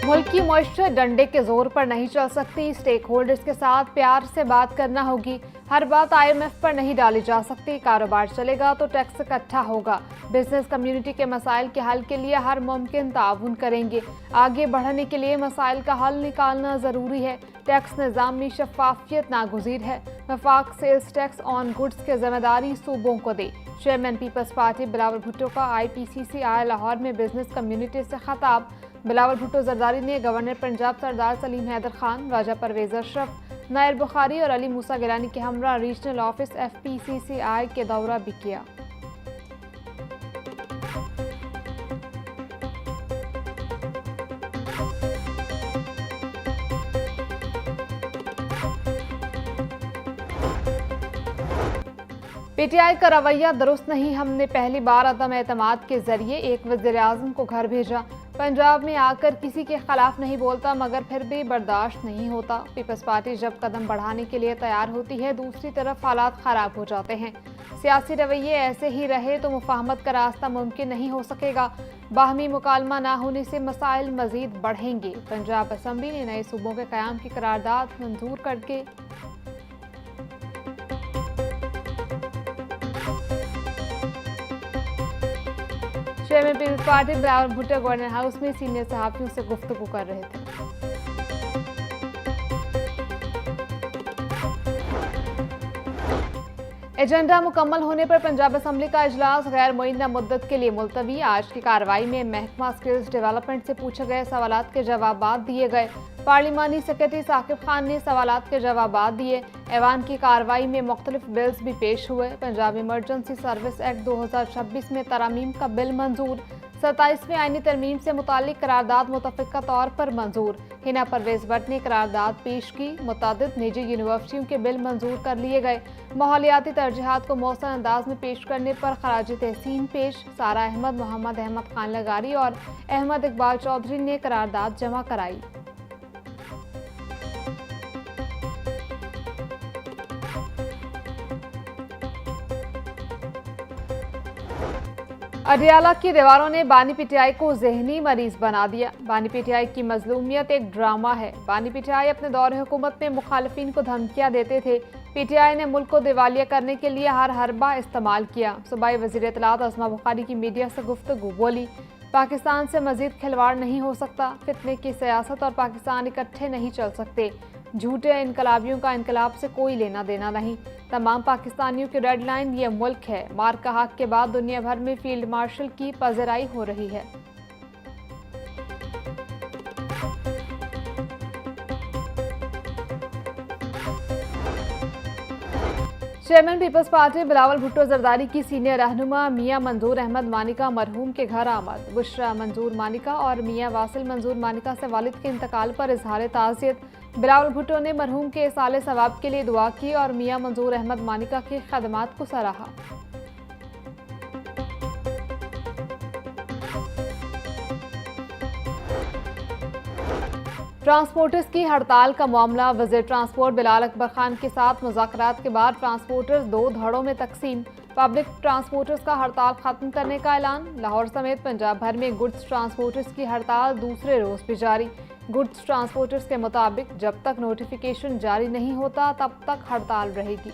मुल्क की मॉइस्चर डंडे के जोर पर नहीं चल सकती। स्टेक होल्डर्स के साथ प्यार से बात करना होगी। हर बात IMF पर नहीं डाली जा सकती। कारोबार चलेगा तो टैक्स इकट्ठा होगा। बिजनेस कम्युनिटी के मसाइल के हल के लिए हर मुमकिन ताउन करेंगे। आगे बढ़ने के लिए मसाइल का हल निकालना जरूरी है। टैक्स निज़ाम में शफाफियत नागुज़ीर है। वफाक सेल्स टैक्स ऑन गुड्स की जिम्मेदारी सूबों को दे। Chairman peoples party Bilawal Bhutto का IPCCI लाहौर में बिजनेस कम्युनिटी से खिताब। बिलावल भुट्टो जरदारी ने गवर्नर पंजाब सरदार सलीम हैदर खान, राजा परवेज अशरफ, नायर बुखारी और अली मूसा गिलानी के हमरा रीजनल ऑफिस FPCCI के दौरा भी किया। PTI का रवैया दुरुस्त नहीं। हमने पहली बार अदम एतमाद के जरिए एक वज़ीर आज़म को घर भेजा। पंजाब में आकर किसी के खिलाफ नहीं बोलता, मगर फिर भी बर्दाश्त नहीं होता। पीपल्स पार्टी जब कदम बढ़ाने के लिए तैयार होती है, दूसरी तरफ हालात खराब हो जाते हैं। सियासी रवैये ऐसे ही रहे तो मुफाहमत का रास्ता मुमकिन नहीं हो सकेगा। बाहमी मुकालमा ना होने से मसाइल मजीद बढ़ेंगे। पंजाब असम्बली ने नए सूबों के क़याम की करारदाद मंजूर करके chairman peoples party Bilawal Bhutto governor house में सीनियर सहाफ़ियों से गुफ्तगू कर रहे थे। एजेंडा मुकम्मल होने पर पंजाब असम्बली का इजलास गैर मुअय्यना मुद्दत के लिए मुलतवी। आज की कार्रवाई में महकमा स्किल्स डेवलपमेंट से पूछे गए सवालात के जवाबात दिए गए। पार्लिमानी सेक्रेटरी साकिब खान ने सवालात के जवाबात दिए। ऐवान की कार्रवाई में मुख्तलिफ बिल्स भी पेश हुए। पंजाब इमरजेंसी सर्विस एक्ट 2026 में तरमीम का बिल मंजूर। 27वें आईनी तरमीम से मुतालिक करारदाद मुतफ़िका तौर पर मंजूर। हिना परवेज भट्ट ने करारदाद पेश की। मुतादिद निजी यूनिवर्सिटियों के बिल मंजूर कर लिए गए। माहौलियाती तरजीहात को मौसम अंदाज में पेश करने पर खराज तहसीन पेश। सारा अहमद, मोहम्मद अहमद खान लगारी और अहमद इकबाल चौधरी ने करारदाद जमा कराई। अडियाला की दीवारों ने बानी PTI को जहनी मरीज बना दिया। बानी PTI की मजलूमियत एक ड्रामा है। बानी PTI अपने दौरे हुकूमत में मुखालिफिन को धमकियां देते थे। PTI ने मुल्क को दिवालिया करने के लिए हर हरबा इस्तेमाल किया। सूबाई वज़ीर इत्तलात अज़मा बुखारी की मीडिया से गुफ्तगू बोली, पाकिस्तान से मजीद खिलवाड़ नहीं हो सकता। फितने की सियासत और पाकिस्तान इकट्ठे नहीं चल सकते। झूठे इनकलाबियों का इनकलाब से कोई लेना देना नहीं। तमाम पाकिस्तानियों की रेड लाइन ये मुल्क है। मार का हक के बाद दुनिया भर में फील्ड मार्शल की पजराई हो रही है। Chairman peoples party Bilawal Bhutto Zardari की सीनियर रहनुमा मियां मंजूर अहमद मानिका मरहूम के घर आमद। बुशरा मंजूर मानिका और मियां वासिल मंजूर मानिका से वालिद के इंतकाल पर इजहार ताज़ियत। बिलावल भुट्टो ने मरहूम के साले सवाब के लिए दुआ की और मियां मंजूर अहमद मानिका की खदमात को सराहा। ट्रांसपोर्टर्स की हड़ताल का मामला। वज़ीर ट्रांसपोर्ट बिलाल अकबर खान के साथ मुज़ाकरात के बाद ट्रांसपोर्टर्स 2 धड़ों में तकसीम। पब्लिक ट्रांसपोर्टर्स का हड़ताल खत्म करने का ऐलान। लाहौर समेत पंजाब भर में गुड्स ट्रांसपोर्टर्स की हड़ताल दूसरे रोज भी जारी। गुड्स ट्रांसपोर्टर्स के मुताबिक जब तक नोटिफिकेशन जारी नहीं होता तब तक हड़ताल रहेगी।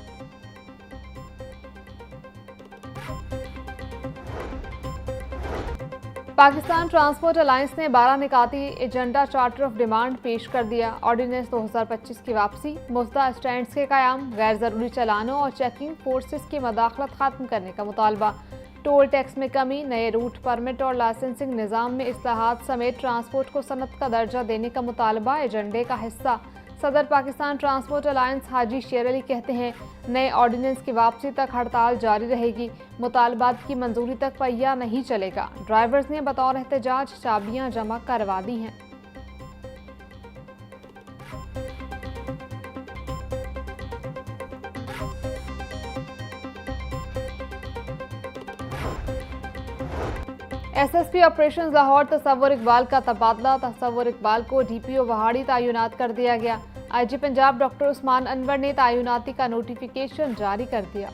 पाकिस्तान ट्रांसपोर्ट अलायंस ने 12 निकाती एजेंडा चार्टर ऑफ डिमांड पेश कर दिया। ऑर्डिनेंस 2025 की वापसी, मुफ्ता स्टैंड्स के क़याम, गैर ज़रूरी चलानों और चेकिंग फोर्सेस की मदाखलत खत्म करने का मुतालबा, टोल टैक्स में कमी, नए रूट परमिट और लाइसेंसिंग निज़ाम में इस्लाहात समेत ट्रांसपोर्ट को सनत का दर्जा देने का मुतालबा एजेंडे का हिस्सा। सदर पाकिस्तान ट्रांसपोर्ट अलायंस हाजी शेर अली कहते हैं, नए ऑर्डिनेंस की वापसी तक हड़ताल जारी रहेगी। मुतालबात की मंजूरी तक पहिया नहीं चलेगा। ड्राइवर्स ने बतौर एहतजाज चाबियां जमा करवा दी हैं। SSP ऑपरेशन लाहौर तसव्वुर इकबाल का तबादला। तसव्वुर इकबाल को DPO वहाड़ी तैनात कर दिया गया। IG पंजाब डॉक्टर उस्मान अनवर ने तैनाती का नोटिफिकेशन जारी कर दिया।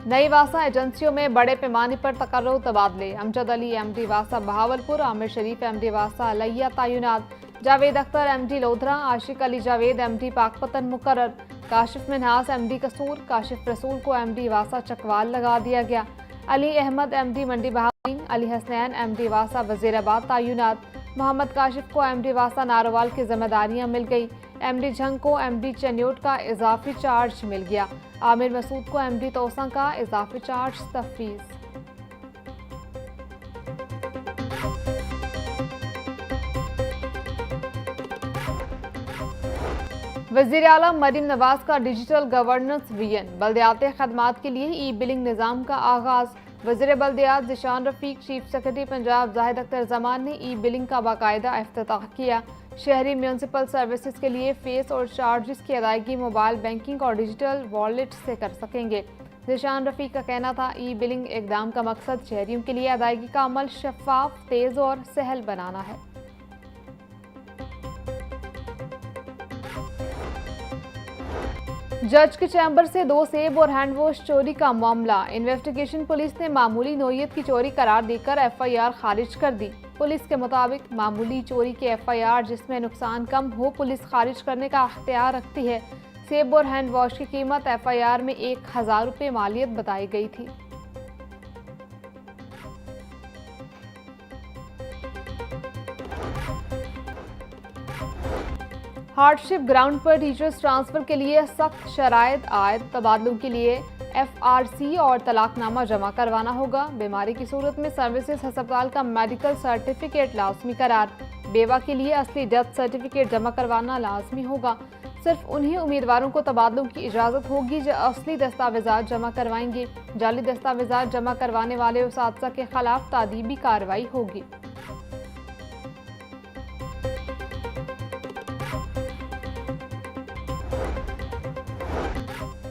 नई वासा एजेंसियों में बड़े पैमाने पर तकर्रुर तबादले। अमजद अली एमडी वासा बहावलपुर, आमिर शरीफ एमडी वासा अलैया तैनात, जावेद अख्तर एमडी लोधरा, आशिक अली जावेद एमडी पाकपतन मुकर्रर, काशिफ मिन्हास एमडी कसूर, काशिफ रसूल को एमडी वासा चकवाल लगा दिया गया। अली अहमद एमडी मंडी बहादुर, अली हसनैन एमडी वासा वजीराबाद तैनात, मोहम्मद काशिफ को एमडी वासा नारोवाल की जिम्मेदारियां मिल गई। एमडी झंग को एमडी चन्योट का इजाफी चार्ज मिल गया। आमिर मसूद को एमडी तोसा का इजाफी चार्ज तफवीज। वज़ीर आला मरीम नवाज का डिजिटल गवर्नेंस विजन, बल्दियाती खदमात के लिए ई बिलिंग निज़ाम का आगाज। वज़ीर बल्दियात ज़िशान रफ़ीक, चीफ सेक्रेटरी पंजाब जाहिद अख्तर जमान ने ई बिलिंग का बाकायदा इफ्तिताह किया। शहरी म्यूनसिपल सर्विसेज के लिए फेस और चार्जेस की अदायगी मोबाइल बैंकिंग और डिजिटल वॉलेट से कर सकेंगे। ज़िशान रफ़ीक का कहना था, ई बिलिंग इक़दाम का मकसद शहरियों के लिए अदायगी का अमल शफाफ, तेज़ और सहल बनाना है। जज के चैम्बर से 2 सेब और हैंड वॉश चोरी का मामला। इन्वेस्टिगेशन पुलिस ने मामूली नोयत की चोरी करार देकर FIR खारिज कर दी। पुलिस के मुताबिक मामूली चोरी के FIR जिसमें नुकसान कम हो पुलिस खारिज करने का अख्तियार रखती है। सेब और हैंड वॉश की कीमत FIR में 1000 रुपये मालियत बताई गई थी। हार्डशिप ग्राउंड पर टीचर्स ट्रांसफर के लिए सख्त शराइत आयद। तबादलों के लिए FRC और तलाकनामा जमा करवाना होगा। बीमारी की सूरत में सर्विसेज अस्पताल का मेडिकल सर्टिफिकेट लाजमी करार। बेवा के लिए असली डेथ सर्टिफिकेट जमा करवाना लाजमी होगा। सिर्फ उन्हीं उम्मीदवारों को तबादलों की इजाज़त होगी जो असली दस्तावेजात जमा करवाएंगे। जाली दस्तावेजात जमा करवाने वाले उसातिज़ा के खिलाफ तादीबी कार्रवाई होगी।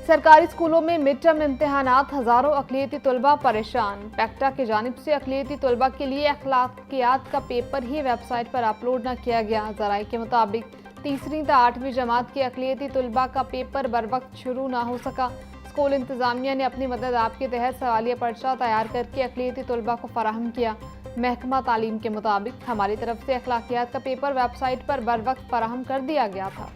सरकारी स्कूलों में मिड टर्म इम्तहानात, हज़ारों अक़लियती तलबा परेशान। पैक्टा की जानिब से अक़लियती तलबा के लिए अखलाकियात का पेपर ही वेबसाइट पर अपलोड न किया गया। ज़राए के मुताबिक 3री से 8वीं जमात के अक़लियती तलबा का पेपर बर वक्त शुरू ना हो सका। स्कूल इंतज़ामिया ने अपनी मदद आप के तहत सवालिया पर्चा तैयार करके अक़लियती तलबा को फराहम किया। महकमा तालीम के मुताबिक हमारी तरफ से अखलाकियात का पेपर वेबसाइट पर बर वक्त फराहम कर दिया गया था।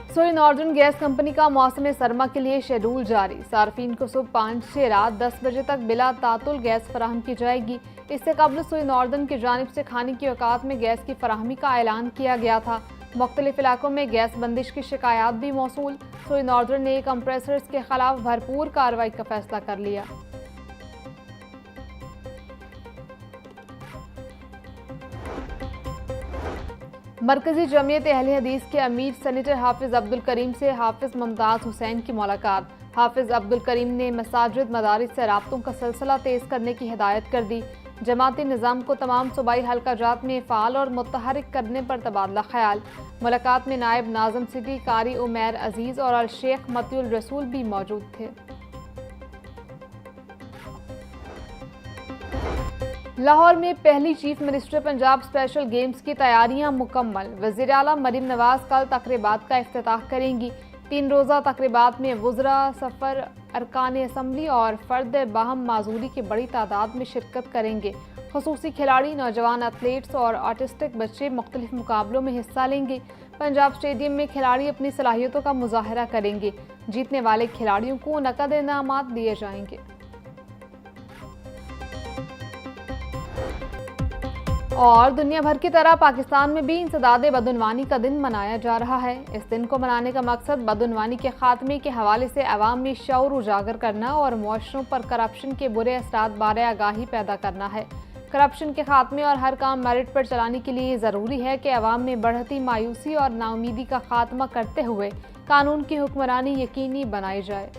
सोई नॉर्दर्न गैस कंपनी का मौसम सरमा के लिए शेड्यूल जारी। सार्फिन को सुबह 5 से रात 10 बजे तक बिला तातुल गैस फराहम की जाएगी। इससे कबल सोई नॉर्दर्न की जानिब से खाने की औकात में गैस की फराहमी का ऐलान किया गया था। मुख्तलिफ इलाकों में गैस बंदिश की शिकायत भी मौसूल। सोई नॉर्दर्न ने कंप्रेसर्स के खिलाफ भरपूर कार्रवाई का फैसला कर लिया। मरकजी जमीयत अहले हदीस के अमीर सेनेटर हाफिज अब्दुल करीम से हाफिज मुमताज़ हुसैन की मुलाकात। हाफिज अब्दुल करीम ने मसाजिद मदारिस से राब्तों का सिलसिला तेज़ करने की हिदायत कर दी। जमाती निज़ाम को तमाम सूबाई हल्का जात में फ़ाल और मुतहरिक करने पर तबादला ख्याल। मुलाकात में नायब नाज़िम सिटी कारी उमैर अजीज़ और अल शेख मतियुल रसूल भी मौजूद थे। लाहौर में पहली chief minister Punjab special games की तैयारियां मुकम्मल। वज़ीर आला मरीम नवाज कल तकरीबात का इफ्तिताह करेंगी। 3 रोज़ा तकरीबात में वुज़रा, सफ़र, अरकान असम्बली और फ़र्द बाहम माजूरी की बड़ी तादाद में शिरकत करेंगे। खुसूसी खिलाड़ी, नौजवान एथलीट्स और आर्टिस्टिक बच्चे मुख्तलिफ मुकाबलों में हिस्सा लेंगे। पंजाब स्टेडियम में खिलाड़ी अपनी सलाहियतों का मुजाहरा करेंगे। जीतने वाले खिलाड़ियों को नकद इनामात दिए जाएंगे। और दुनिया भर की तरह पाकिस्तान में भी इंसदाद बदउनवानी का दिन मनाया जा रहा है। इस दिन को मनाने का मकसद बदउनवानी के खात्मे के हवाले से अवाम में शऊर उजागर करना और मुआशरों पर करप्शन के बुरे असरात बारे आगाही पैदा करना है। करप्शन के खात्मे और हर काम मेरिट पर चलाने के लिए ज़रूरी है कि अवाम में बढ़ती मायूसी और नाउमीदी का खात्मा करते हुए कानून की हुक्मरानी यकीनी बनाई जाए।